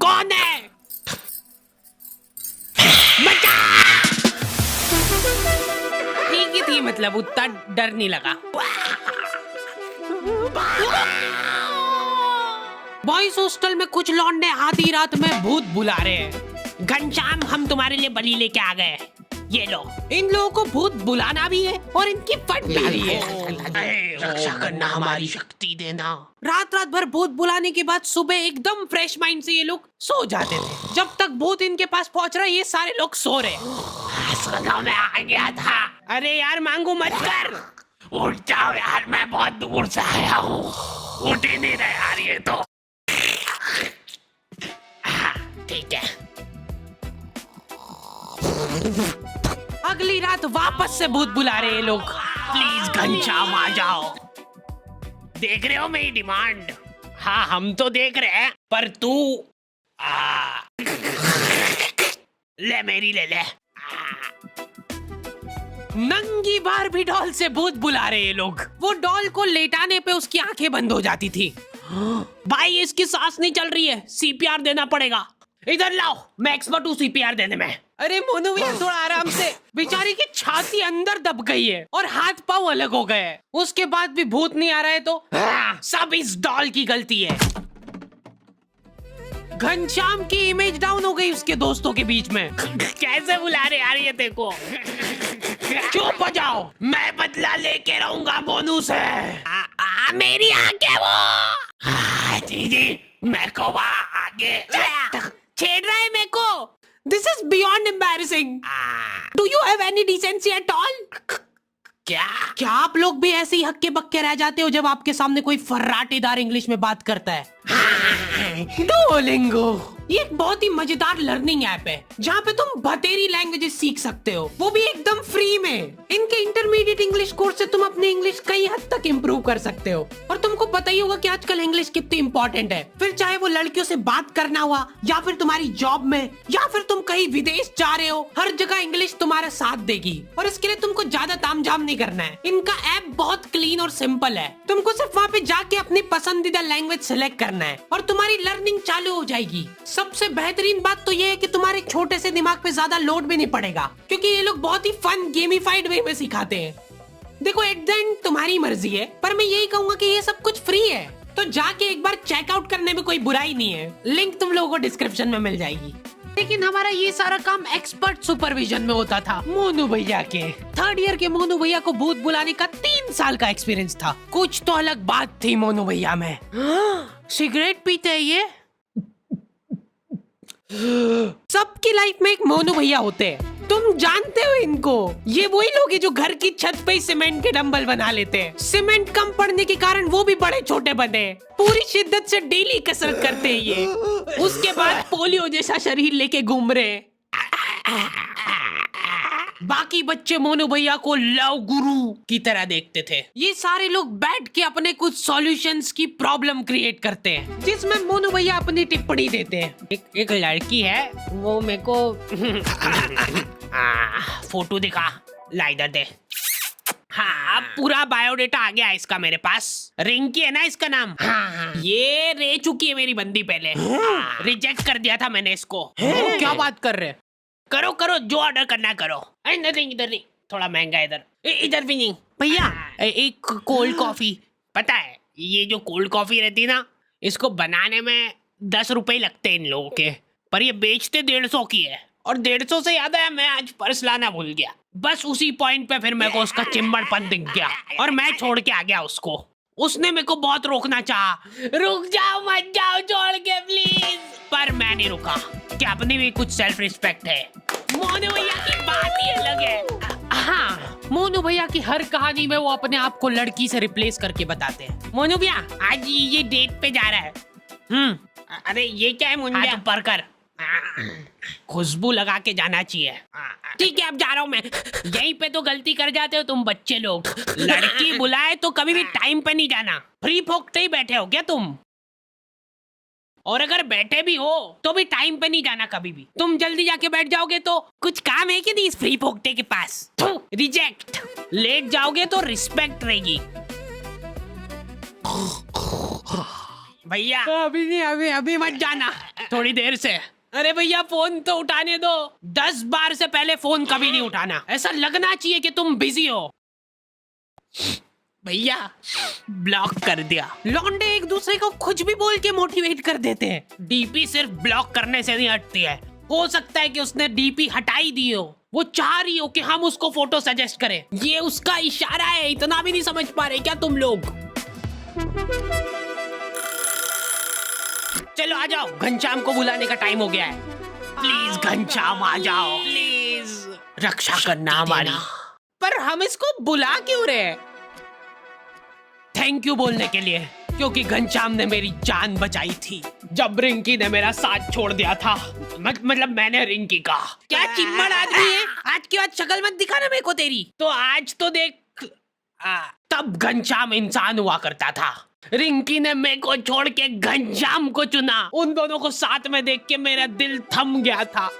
कौन है? ठीक ही थी, मतलब उतना डर नहीं लगा। बॉयज हॉस्टल में कुछ लौंडे आधी रात में भूत बुला रहे हैं। घनश्याम, हम तुम्हारे लिए बलि लेके आ गए, ये लो। इन लोगों को भूत बुलाना भी है और इनकी फट भी रही है। रक्षा करना हमारी शक्ति देना। रात रात भर भूत बुलाने के बाद सुबह एकदम फ्रेश माइंड से ये लोग सो जाते थे। जब तक भूत इनके पास पहुंच रहा, ये सारे लोग सो रहे। मैं आ गया था। अरे यार, मांगू मत कर। उठ जाओ यार, मैं बहुत दूर से आया हूँ। उठ ही नहीं रहा यार ये तो। ठीक है। अगली रात वापस से भूत बुला रहे हैं लोग। प्लीज घनश्याम आ जाओ। देख रहे हो मेरी डिमांड? हाँ, हम तो देख रहे हैं, पर तू ले, मेरी ले ले। नंगी बारबी डॉल से भूत बुला रहे हैं लोग। वो डॉल को लेटाने पे उसकी आंखें बंद हो जाती थी। भाई, इसकी सांस नहीं चल रही है, सीपीआर देना पड़ेगा। इधर लाओ, मैं एक्सपर्ट हूँ सीपीआर देने में। अरे मोनू भैया, थोड़ा आराम से। बेचारी की छाती अंदर दब गई है और हाथ पांव अलग हो गए हैं। उसके बाद भी भूत नहीं आ रहा है तो सब इस डॉल की गलती है। घनश्याम की इमेज डाउन हो गई उसके दोस्तों के बीच में। कैसे बुला रहे यार ये, देखो। चुप हो जाओ, मैं बदला लेके रहूंगा मोनू से। मेरी आंखें वो। जी, मैं को आगे छेड़ रहा है मेरे को। This is beyond embarrassing. Do you have any decency at all? क्या आप लोग भी ऐसे ही हक्के बक्के रह जाते हो जब आपके सामने कोई फर्राटेदार इंग्लिश में बात करता है? डुओलिंगो, ये एक बहुत ही मजेदार लर्निंग ऐप है जहाँ पे तुम बतेरी लैंग्वेजेस सीख सकते हो, वो भी एकदम फ्री में। इनके इंटरमीडिएट इंग्लिश कोर्स से तुम अपनी इंग्लिश कई हद तक इम्प्रूव कर सकते हो। और तुमको पता ही होगा कि आजकल इंग्लिश कितनी इंपॉर्टेंट है। फिर चाहे वो लड़कियों से बात करना हुआ, या फिर तुम्हारी जॉब में, या फिर तुम कहीं विदेश जा रहे हो, हर जगह इंग्लिश तुम्हारा साथ देगी। और इसके लिए तुमको ज्यादा तामझाम नहीं करना है। इनका ऐप बहुत क्लीन और सिंपल है। तुमको सिर्फ वहाँ पे जाके अपनी पसंदीदा लैंग्वेज सिलेक्ट करना है और तुम्हारी लर्निंग चालू हो जाएगी। सबसे बेहतरीन बात तो ये है कि तुम्हारे छोटे से दिमाग पे ज्यादा लोड भी नहीं पड़ेगा, क्योंकि ये लोग बहुत ही फन गेमिफाइड वे में सिखाते हैं। देखो, एट द एंड तुम्हारी मर्जी है, पर मैं यही कहूंगा कि ये सब कुछ फ्री है, तो जाके एक बार चेकआउट करने में कोई बुराई नहीं है। लिंक तुम लोगों को डिस्क्रिप्शन में मिल जाएगी। लेकिन हमारा ये सारा काम एक्सपर्ट सुपरविजन में होता था मोनू भैया के। थर्ड ईयर के मोनू भैया को भूत बुलाने का 3 साल का एक्सपीरियंस था। कुछ तो अलग बात थी मोनू भैया में। सिगरेट पीते हैं ये। सबकी लाइफ में एक मोनू भैया होते हैं, तुम जानते हो इनको। ये वही लोग हैं जो घर की छत पे सीमेंट के डंबल बना लेते हैं। सीमेंट कम पड़ने के कारण वो भी बड़े छोटे बने। पूरी शिद्दत से डेली कसरत करते हैं ये। उसके बाद पोलियो जैसा शरीर लेके घूम रहे हैं। बाकी बच्चे मोनू भैया को लव गुरु की तरह देखते थे। ये सारे लोग बैठ के अपने कुछ सॉल्यूशंस की प्रॉब्लम क्रिएट करते हैं, जिसमें मोनू भैया अपनी टिप्पणी देते हैं। एक लड़की है, वो मेरे को फोटो दिखा, ला इधर दे। हाँ, पूरा बायोडेटा आ गया इसका मेरे पास। रिंकी है ना इसका नाम। हाँ, ये रह चुकी है मेरी बंदी पहले। रिजेक्ट कर दिया था मैंने इसको। क्या बात कर रहे? करो करो, जो ऑर्डर करना करो। इधर नहीं, थोड़ा महंगा इधर। इधर भी नहीं भैया, एक कोल्ड कॉफी। पता है, ये जो कोल्ड कॉफी रहती है ना, इसको बनाने में 10 रुपए लगते हैं इन लोगों के, पर ये बेचते 150 की है। और 150 से याद आया, मैं आज पर्स लाना भूल गया। बस उसी पॉइंट पे फिर मेरे को उसका चिम्बड़पन दिख गया और मैं छोड़ के आ गया उसको। उसने मेरे को बहुत रोकना चाहा, रुक जाओ मत जाओ छोड़ के प्लीज, पर मैं नहीं रुका कि अपनी भी कुछ सेल्फ रिस्पेक्ट है। मोनू भैया की बात ही अलग है। हाँ, मोनू भैया की हर कहानी में वो अपने आप को लड़की से रिप्लेस करके बताते हैं। मोनू भैया आज ये डेट पे जा रहा है। अरे ये क्या है मुंडा? हाथ ऊपर कर, खुशबू लगा के जाना चाहिए। ठीक है, अब जा रहा हूँ मैं। यहीं पे तो गलती कर जाते हो तुम बच्चे लोग। लड़की बुलाए तो कभी भी टाइम पे नहीं जाना। फ्री फोकते ही बैठे हो क्या तुम? और अगर बैठे भी हो तो भी टाइम पे नहीं जाना कभी भी। तुम जल्दी जाके बैठ जाओगे तो कुछ काम है कि नहीं इस फ्री फोकते के पास? रिजेक्ट। लेट जाओगे तो रिस्पेक्ट रहेगी। भैया अभी नहीं, अभी अभी मत जाना, थोड़ी देर से। अरे भैया फोन तो उठाने दो, 10 बार से पहले फोन कभी नहीं उठाना, ऐसा लगना चाहिए कि तुम बिजी हो। भैया ब्लॉक कर दिया। लौंडे एक दूसरे को कुछ भी बोल के मोटिवेट कर देते हैं। डीपी सिर्फ ब्लॉक करने से नहीं हटती है, हो सकता है कि उसने डीपी हटाई दी हो, वो चाह रही हो कि हम उसको फोटो सजेस्ट करें। ये उसका इशारा है, इतना भी नहीं समझ पा रहे क्या तुम लोग? चलो आ जाओ, घनश्याम को बुलाने का टाइम हो गया है। प्लीज घनश्याम आ जाओ, प्लीज रक्षा करना हमारी। पर हम इसको बुला क्यों रहे हैं? थैंक यू बोलने के लिए, क्योंकि घनश्याम ने मेरी जान बचाई थी जब रिंकी ने मेरा साथ छोड़ दिया था। मतलब मैंने रिंकी का। क्या चिम्मड़ आदमी है, आज की बात शक्ल मत दिखाना मेरे को तेरी। तो आज तो देख, तब घनश्याम इंसान हुआ करता था। रिंकी ने मेरे को छोड़ के घनश्याम को चुना। उन दोनों को साथ में देख के मेरा दिल थम गया था।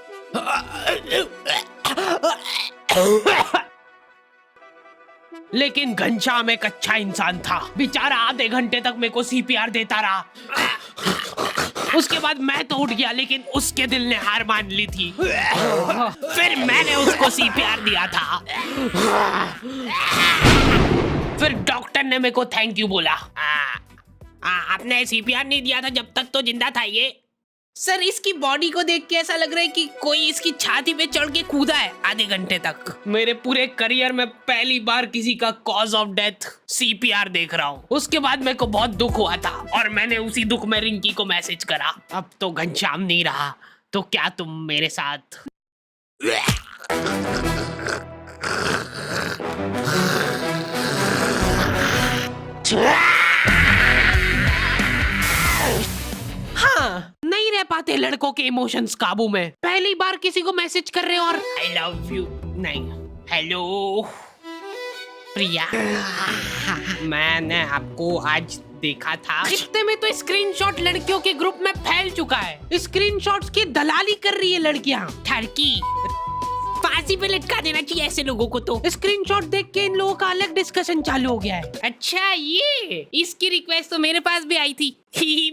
लेकिन घनश्याम एक अच्छा इंसान था। बेचारा आधे घंटे तक मेरे को सीपीआर देता रहा। उसके बाद मैं तो उठ गया, लेकिन उसके दिल ने हार मान ली थी। फिर मैंने उसको सीपीआर दिया था। फिर डॉक्टर ने मेरे को थैंक यू बोला। आपने सीपीआर नहीं दिया था जब तक तो जिंदा था ये। सर इसकी बॉडी को देख के ऐसा लग रहा है कि कोई इसकी छाती पे चढ़ के कूदा है आधे घंटे तक। मेरे पूरे करियर में पहली बार किसी का कॉज ऑफ डेथ सीपीआर देख रहा हूँ। उसके बाद मेरे को बहुत दुख हुआ था और मैंने उसी दुख में रिंकी को मैसेज करा। अब तो घनश्याम नहीं रहा, तो क्या तुम मेरे साथ? हाँ, नहीं रह पाते लड़कों के इमोशंस काबू में। पहली बार किसी को मैसेज कर रहे हो और आई लव यू नहीं, हेलो प्रिया। मैंने आपको आज देखा था। इतने में तो स्क्रीनशॉट लड़कियों के ग्रुप में फैल चुका है। स्क्रीनशॉट्स की दलाली कर रही है लड़कियां। ठरकी फांसी पे लटका देना चाहिए ऐसे लोगों को। तो स्क्रीनशॉट देख के इन लोगों का अलग डिस्कशन चालू हो गया है। अच्छा, ये इसकी रिक्वेस्ट तो मेरे पास भी आई थी।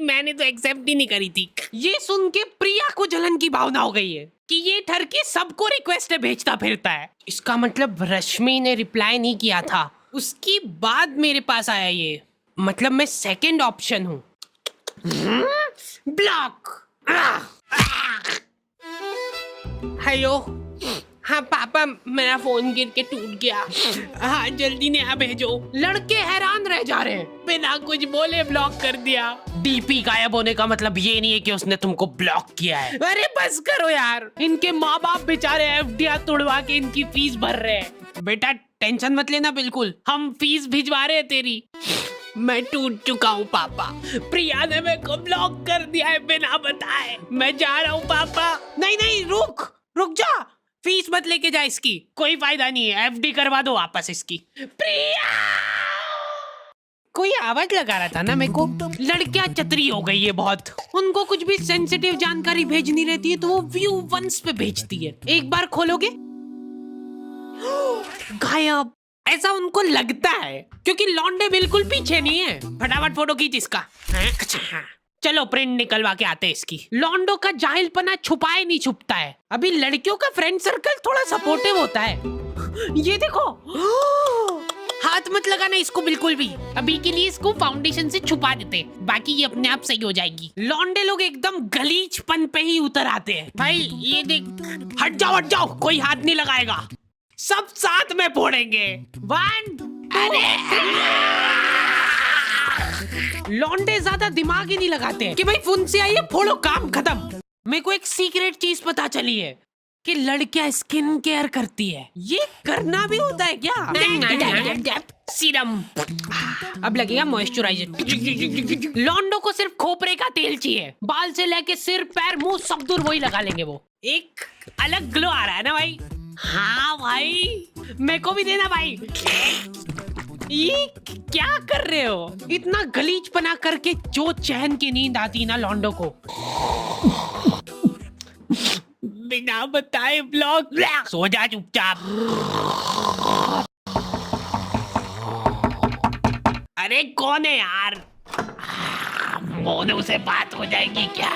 मैंने तो एक्सेप्ट ही नहीं करी थी। ये सुन के प्रिया को जलन की भावना हो गई है कि ये ठरकी सबको रिक्वेस्ट भेजता फिरता है। इसका मतलब रश्मि ने रिप्लाई नहीं किया था, उसकी बाद मेरे पास आया ये। मतलब मैं सेकंड ऑप्शन हूँ। ब्लॉक। हेलो, हाँ पापा, मेरा फोन गिर के टूट गया। हाँ जल्दी नया भेजो। लड़के हैरान रह जा रहे हैं, बिना कुछ बोले ब्लॉक कर दिया। डीपी गायब होने का मतलब ये नहीं है कि उसने तुमको ब्लॉक किया है। अरे बस करो यार, इनके माँ बाप बेचारे एफडीआर तोड़वा के इनकी फीस भर रहे हैं। बेटा टेंशन मत लेना, बिल्कुल हम फीस भिजवा रहे हैं तेरी। मैं टूट चुका हूँ पापा, प्रिया ने मेरे को ब्लॉक कर दिया है बिना बताए। मैं जा रहा हूँ पापा। नहीं नहीं, रुक जा, फीस मत लेके जा इसकी, कोई फायदा नहीं है। एफडी करवा दो वापस इसकी। प्रिया कोई आवाज लगा रहा था ना मेरे को। लड़कियां चतरी हो गई है बहुत, उनको कुछ भी सेंसिटिव जानकारी भेजनी रहती है तो वो व्यू वंस पे भेजती है। एक बार खोलोगे गायब, ऐसा उनको लगता है क्योंकि लौंडे बिल्कुल पीछे नहीं है। फटाफट फोटो खींच इसका। अच्छा चलो प्रिंट निकलवा के आते हैं इसकी। लौंडो का जाहिलपना छुपाए नहीं छुपता है। अभी लड़कियों का फ्रेंड सर्कल थोड़ा सपोर्टिव होता है। ये देखो, हाथ मत लगाना इसको बिल्कुल भी। अभी के लिए इसको फाउंडेशन से छुपा देते, बाकी ये अपने आप सही हो जाएगी। लौंडे लोग एकदम गलीचपन पे ही उतर आते हैं। भाई ये देख, हट जाओ, कोई हाथ नहीं लगाएगा, सब साथ में फोड़ेंगे। 1 लौंडे ज्यादा दिमाग ही नहीं लगाते हैं कि भाई फोन से आइए फोड़ो, काम खत्म। मेरे को एक सीक्रेट चीज पता चली है कि लड़कियां स्किन केयर करती है। ये करना भी होता है क्या? सीरम, अब लगेगा मॉइस्चराइजर। लौंडो को सिर्फ खोपरे का तेल चाहिए, बाल से लेके सिर पैर मुंह सब दूर वही लगा लेंगे। वो एक अलग ग्लो आ रहा है ना भाई। हाँ भाई, मेरे को भी देना भाई। ये क्या कर रहे हो? इतना गलीचपना करके जो चैन की नींद आती ना लौंडो को। बिना बताए ब्लॉक। सो जा चुपचाप। अरे कौन है यार? मोनू से बात हो जाएगी क्या?